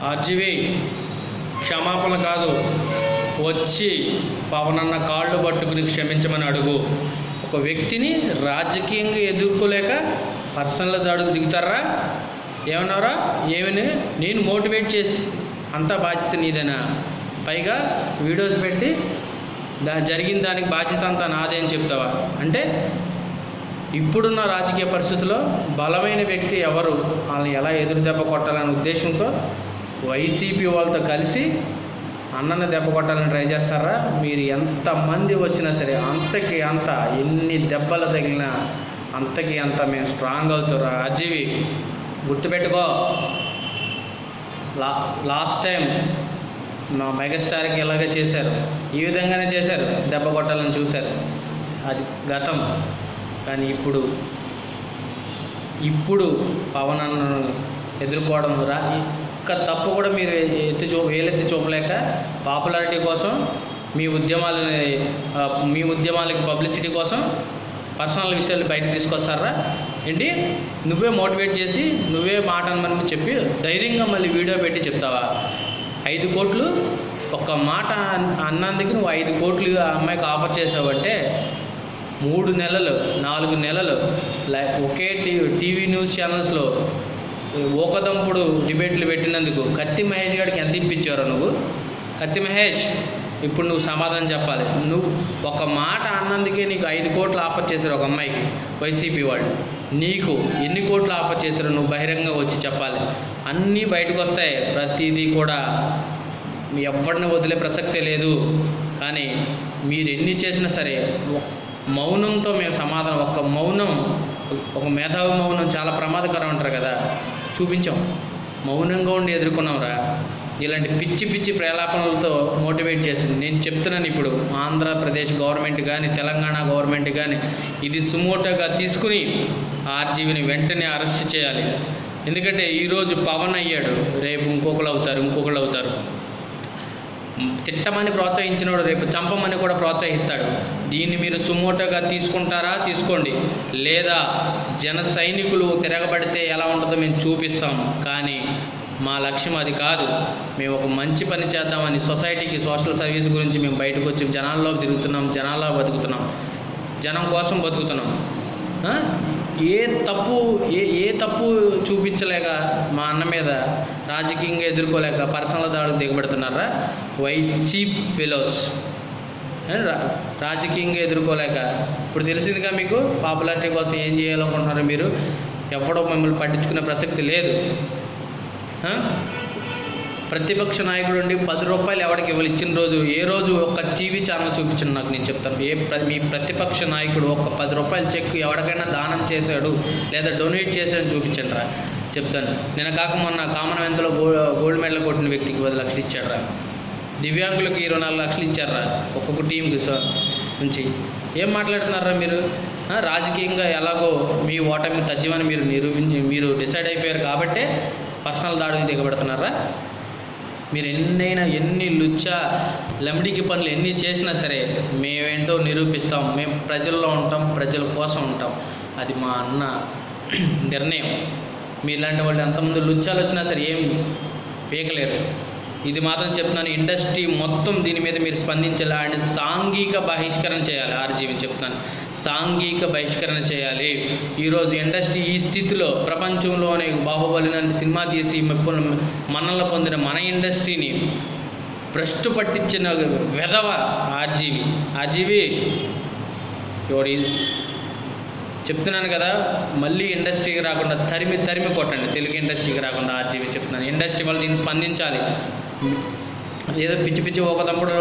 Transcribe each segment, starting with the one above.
RGV క్షమాపణ కాదు, వచ్చి పవన్ అన్న కాళ్ళు పట్టుకుని క్షమించమని అడుగు. ఒక వ్యక్తిని రాజకీయంగా ఎదుర్కోలేక పర్సనల్ దాడులు దిగుతారా? ఏమన్నారా? ఏమని నేను మోటివేట్ చేసి అంతా బాధ్యత నీదేనా? పైగా వీడియోస్ పెట్టి జరిగిన దానికి బాధ్యత అంతా నాదే అని చెప్తావా? అంటే ఇప్పుడున్న రాజకీయ పరిస్థితుల్లో బలమైన వ్యక్తి ఎవరు, వాళ్ళని ఎలా ఎదురు దెబ్బ కొట్టాలనే ఉద్దేశంతో వైసీపీ వాళ్ళతో కలిసి అన్నని దెబ్బ కొట్టాలని ట్రై చేస్తారా? మీరు ఎంతమంది వచ్చినా సరే అంతకి అంత, ఎన్ని దెబ్బలు తగిలినా అంతకి అంత మేము స్ట్రాంగ్ అవుతారా? ఆర్జీవి గుర్తుపెట్టుకో, లాస్ట్ టైం మా మెగాస్టార్కి ఇలాగే చేశారు, ఈ విధంగానే చేశారు, దెబ్బ కొట్టాలని చూశారు. అది గతం. కానీ ఇప్పుడు పవన్ అన్నను ఎదుర్కోవడం ఒక్క తప్పు కూడా మీరు వేలెత్తి చూపలేక పాపులారిటీ కోసం మీ ఉద్యమాలకి పబ్లిసిటీ కోసం పర్సనల్ విషయాలు బయటకు తీసుకొస్తారా ఏంటి? నువ్వే మోటివేట్ చేసి నువ్వే మాట అనమని చెప్పి ధైర్యంగా మళ్ళీ వీడియో పెట్టి చెప్తావా? 5 కోట్లు ఒక్క మాట అన్నందుకు నువ్వు 5 కోట్లు ఆ అమ్మాయికి ఆఫర్ చేసావంటే 3 నెలలు 4 నెలలు ఒకే టీవీ న్యూస్ ఛానల్స్లో ఓకదంపుడు డిబేట్లు పెట్టినందుకు కత్తి మహేష్ గారికి ఎంత ఇప్పించారో నువ్వు? కత్తి మహేష్, ఇప్పుడు నువ్వు సమాధానం చెప్పాలి. నువ్వు ఒక మాట అన్నందుకే నీకు 5 కోట్లు ఆఫర్ చేశారు ఒక అమ్మాయికి వైసీపీ వాళ్ళు. నీకు ఎన్ని కోట్లు ఆఫర్ చేశారో నువ్వు బహిరంగంగా వచ్చి చెప్పాలి. అన్నీ బయటకు వస్తాయి, ప్రతిదీ కూడా. ఎవరిని వదిలే ప్రసక్తే లేదు. కానీ మీరు ఎన్ని చేసినా సరే మౌనంతో మేము సమాధానం, ఒక మేధావి మౌనం చాలా ప్రమాదకరం అంటారు కదా, చూపించాం. మౌనంగా ఉండి ఎదుర్కొన్నాంరా. ఇలాంటి పిచ్చి పిచ్చి ప్రలాపనలతో మోటివేట్ చేసింది. నేను చెప్తున్నాను, ఇప్పుడు ఆంధ్రప్రదేశ్ గవర్నమెంట్ కానీ తెలంగాణ గవర్నమెంట్ కానీ ఇది సుమోటోగా తీసుకుని ఆర్జీవిని వెంటనే అరెస్ట్ చేయాలి. ఎందుకంటే ఈరోజు పవన్ అయ్యాడు, రేపు ఇంకొకరు అవుతారు. తిట్టమని ప్రోత్సహించినవాడు రేపు చంపమని కూడా ప్రోత్సహిస్తాడు. దీన్ని మీరు సుమోటోగా తీసుకుంటారా? తీసుకోండి. లేదా జన సైనికులు తిరగబడితే ఎలా ఉంటుందో మేము చూపిస్తాము. కానీ మా లక్ష్యం అది కాదు. మేము ఒక మంచి పని చేద్దామని సొసైటీకి సోషల్ సర్వీస్ గురించి మేము బయటకు వచ్చి జనాల్లో తిరుగుతున్నాం, జనాల్లో బతుకుతున్నాం, జనం కోసం బతుకుతున్నాం. ఏ తప్పు చూపించలేక మా అన్న మీద రాజకీయంగా ఎదుర్కోలేక పర్సనల్ దాడులు దిగబడుతున్నారా? Cheap fellows. రాజకీయంగా ఎదుర్కోలేక ఇప్పుడు తెలిసిందిగా మీకు పాపులారిటీ కోసం ఏం చేయాలనుకుంటున్నారు మీరు. ఎవడో మిమ్మల్ని పట్టించుకునే ప్రసక్తి లేదు. ప్రతిపక్ష నాయకుడు ఉండి 10 రూపాయలు ఎవరికి ఇవ్వాలి ఇచ్చిన రోజు? ఏ రోజు ఒక్క టీవీ ఛానల్ చూపించండి నాకు, నేను చెప్తాను. మీ ప్రతిపక్ష నాయకుడు ఒక్క 10 రూపాయల చెక్ ఎవరికైనా దానం చేశాడు లేదా డొనేట్ చేశాడని చూపించండి రా, చెప్తాను. నేను కాక మొన్న కామన్వెల్త్లో గోల్డ్ మెడల్ కొట్టిన వ్యక్తికి 10 లక్షలు ఇచ్చాడు రా. దివ్యాంగులకు 24 లక్షలు ఇచ్చారా ఒక్కొక్క టీంకి నుంచి. ఏం మాట్లాడుతున్నారా మీరు? రాజకీయంగా ఎలాగో మీ ఓటమి తథ్యమని మీరు డిసైడ్ అయిపోయారు కాబట్టే పర్సనల్ దాడులు దిగబడుతున్నారా? మీరు ఎన్ని లుచ్చా లమ్డికి పనులు ఎన్ని చేసినా సరే మేమేంటో నిరూపిస్తాం. మేము ప్రజల్లో ఉంటాం, ప్రజల కోసం ఉంటాం. అది మా అన్న నిర్ణయం. మీలాంటి వాళ్ళు ఎంతమంది లుచ్చాలు వచ్చినా సరే ఏం పీకలేరు. ఇది మాత్రం చెప్తున్నాను. ఇండస్ట్రీ మొత్తం దీని మీద మీరు స్పందించాలి అండ్ సాంఘిక బహిష్కరణ చేయాలి. ఆర్జీవిని చెప్తున్నాను, సాంఘిక బహిష్కరణ చేయాలి. ఈరోజు ఇండస్ట్రీ ఈ స్థితిలో ప్రపంచంలోనే బాహుబలి లాంటి సినిమా తీసి మన్నలు పొందిన మన ఇండస్ట్రీని భ్రష్టు పట్టించిన వెధవ ఆర్జీవి ఎవరి చెప్తున్నాను కదా, మళ్ళీ ఇండస్ట్రీకి రాకుండా తరిమి కొట్టండి. తెలుగు ఇండస్ట్రీకి రాకుండా ఆర్జీవి చెప్తున్నాను. ఇండస్ట్రీ వాళ్ళు దీన్ని స్పందించాలి. ఏదో పిచ్చి ఒక తప్పుడు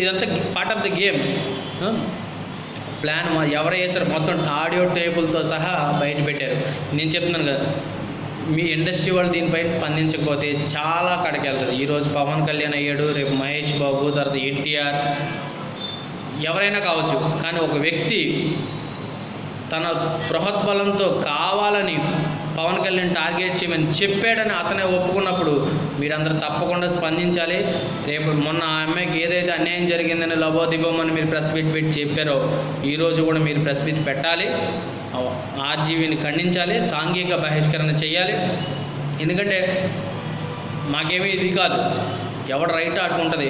ఇదంతా part of the game. Plan ఎవరు వేసారు మొత్తం ఆడియో టేబుల్తో సహా బయట పెట్టారు. నేను చెప్తున్నాను కదా, మీ ఇండస్ట్రీ వాళ్ళు దీనిపైన స్పందించకపోతే చాలా కడకి వెళ్తుంది. ఈరోజు పవన్ కళ్యాణ్ అయ్యాడు, రేపు మహేష్ బాబు, తర్వాత ఎన్టీఆర్, ఎవరైనా కావచ్చు. కానీ ఒక వ్యక్తి తన బృహత్బలంతో కావాలని పవన్ కళ్యాణ్ టార్గెట్ చేయమని చెప్పాడని అతనే ఒప్పుకున్నప్పుడు మీరందరూ తప్పకుండా స్పందించాలి. రేపు మొన్న ఆ అమ్మాయికి ఏదైతే అన్యాయం జరిగిందని లబోదిబోమని మీరు ప్రెస్ మీట్ పెట్టి చెప్పారో ఈరోజు కూడా మీరు ప్రెస్ మీట్ పెట్టాలి. ఆర్జీవిని ఖండించాలి, సాంఘిక బహిష్కరణ చేయాలి. ఎందుకంటే మాకేమీ ఇది కాదు, ఎవడు రైట్ ఆడుకుంటుంది.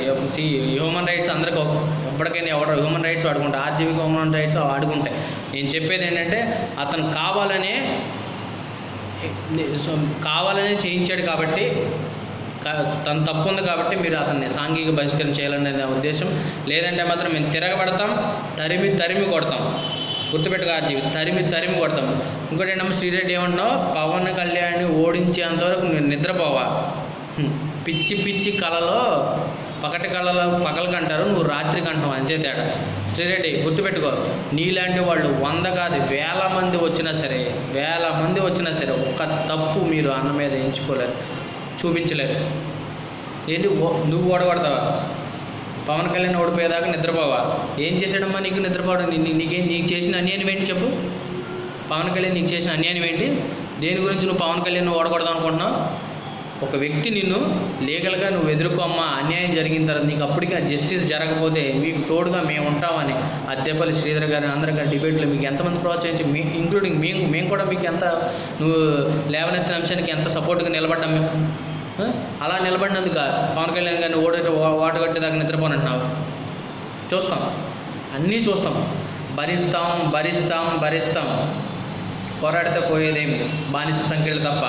హ్యూమన్ రైట్స్ అందరికీ ఎప్పటికైనా ఎవడు హ్యూమన్ రైట్స్ ఆడుకుంటాయి, ఆర్జీవీకి హ్యూమన్ రైట్స్ ఆడుకుంటాయి. నేను చెప్పేది ఏంటంటే అతను కావాలనే చేయించాడు కాబట్టి, తను తప్పు ఉంది కాబట్టి మీరు అతన్ని సాంఘిక బహిష్కరణ చేయాలనే ఉద్దేశం. లేదంటే మాత్రం మేము తిరగబడతాం, తరిమి కొడతాం. గుర్తుపెట్టుకో ఆర్జీవి, తరిమి కొడతాం. ఇంకోటి ఏంటమ్మా శ్రీరెడ్డి ఏమంటున్నావు, పవన్ కళ్యాణ్ని ఓడించేంతవరకు నేను నిద్రపోవా. పిచ్చి కళలో పగలు కంటారు, నువ్వు రాత్రి కంటావు, అంతే తేడా. శ్రీరెడ్డి గుర్తుపెట్టుకో, నీలాంటి వాళ్ళు 100 కాదు 1000 మంది వచ్చినా సరే ఒక్క తప్పు మీరు అన్న మీద ఎంచుకోలేరు, చూపించలేరు. ఏంటి నువ్వు ఓడగొడతావా? పవన్ కళ్యాణ్ ఓడిపోయేదాకా నిద్రపోవా? ఏం చేశాడమ్మా నీకు నిద్రపోవడం? నీకు చేసిన అన్యాయం ఏంటి చెప్పు? పవన్ కళ్యాణ్ నీకు చేసిన అన్యాయం ఏంటి? దేని గురించి నువ్వు పవన్ కళ్యాణ్ ఓడగొడదాం అనుకుంటున్నావు? ఒక వ్యక్తి నిన్ను లీగల్గా నువ్వు ఎదుర్కోమ్మా, అన్యాయం జరిగిన తర్వాత నీకు అప్పటికి జస్టిస్ జరగకపోతే మీకు తోడుగా మేము ఉంటామని అద్దెపల్లి శ్రీధర్ గారు అందరి గారి డిబేట్లో మీకు ఎంతమంది ప్రోత్సహించి, ఇంక్లూడింగ్ మేము కూడా మీకు ఎంత నువ్వు లేవనెత్తిన అంశానికి ఎంత సపోర్ట్గా నిలబడ్డాం మేము. అలా నిలబడినందుకు పవన్ కళ్యాణ్ గారిని ఓడగట్టేదాకా నిద్రపోనంటున్నావు. చూస్తాం, అన్నీ చూస్తాం, భరిస్తాం. పోరాడితే పోయేదేమి బానిస సంఖ్యలు తప్ప.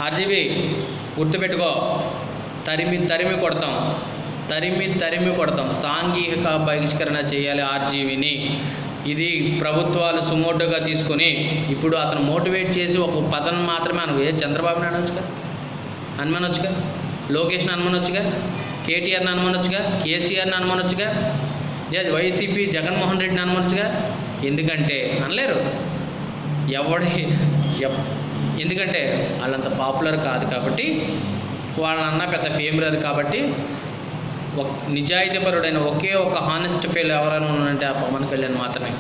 ఆర్జీబీ గుర్తుపెట్టుకో, తరిమి కొడతాం. సాంఘిక బహిష్కరణ చేయాలి ఆర్జీవీని. ఇది ప్రభుత్వాలు సుమోటోగా తీసుకొని ఇప్పుడు అతను మోటివేట్ చేసి ఒక పదం మాత్రమే చంద్రబాబుని అనుమానొచ్చుగా, లోకేష్ని అనుమానొచ్చుగా, కేటీఆర్ని అనుమానొచ్చుగా, కేసీఆర్ని అనుమానొచ్చుగా, వైసీపీ జగన్మోహన్ రెడ్డిని అనుమానొచ్చుగా. ఎందుకంటే అనలేరు, ఎందుకంటే వాళ్ళంత పాపులర్ కాదు కాబట్టి, వాళ్ళన్న పెద్ద ఫేమ్ రాదు కాబట్టి. నిజాయితీపరుడైన ఒకే ఒక హానెస్ట్ ఫెయిల్ ఎవరైనా ఉన్నారంటే ఆ పవన్ కళ్యాణ్ మాత్రమే.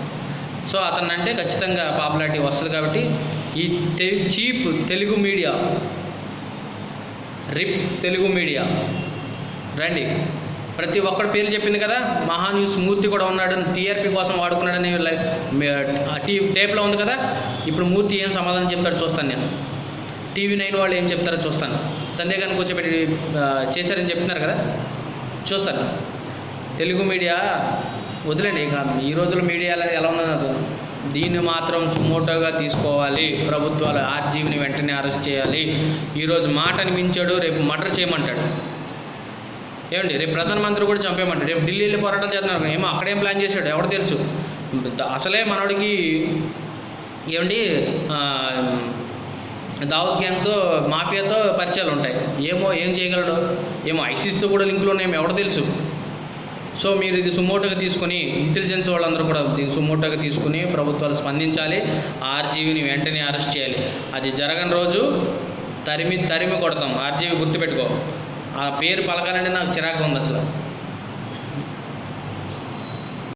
సో అతను అంటే ఖచ్చితంగా పాపులారిటీ వస్తుంది కాబట్టి ఈ చీప్ తెలుగు మీడియా రండి. ప్రతి ఒక్కడి పేరు చెప్పింది కదా, మహాన్యూస్ మూర్తి కూడా ఉన్నాడు, టీఆర్పీ కోసం వాడుకున్నాడని టేప్లో ఉంది కదా. ఇప్పుడు మూర్తి ఏం సమాధానం చెప్తాడో చూస్తాను నేను. TV9 వాళ్ళు ఏం చెప్తారో చూస్తాను. సందేహాన్ని కూర్చోబెట్టి చేశారని చెప్తున్నారు కదా, చూస్తాను. తెలుగు మీడియా వదిలేండి, ఇక ఈ రోజుల మీడియా ఎలా ఉన్నదో దీన్ని మాత్రం సుమోటోగా తీసుకోవాలి. ప్రభుత్వాలు ఆర్జీవీని వెంటనే అరెస్ట్ చేయాలి. ఈరోజు మాటని మించాడు, రేపు మర్డర్ చేయమంటాడు. ఏమండి, రేపు ప్రధానమంత్రి కూడా చంపేయమంటాడు. రేపు ఢిల్లీలో పోరాటం చేస్తున్నారు, ఏమో అక్కడేం ప్లాన్ చేశాడు ఎవరు తెలుసు. అసలే మనోడికి ఏమండి దావుద్ గ్యాంగ్తో మాఫియాతో పరిచయాలు ఉంటాయి. ఏం చేయగలడు, ఐసీస్తో కూడా లింకులు ఉన్నాయేమో ఎవరు తెలుసు. సో మీరు ఇది సుమోటోగా తీసుకొని, ఇంటెలిజెన్స్ వాళ్ళందరూ కూడా దీన్ని సుమోటోగా తీసుకుని ప్రభుత్వాలు స్పందించాలి. ఆర్జీవీని వెంటనే అరెస్ట్ చేయాలి. అది జరగని రోజు తరిమి కొడతాం. ఆర్జీవీ గుర్తుపెట్టుకో, ఆ పేరు పలకాలంటే నాకు చిరాకు ఉంది అసలు.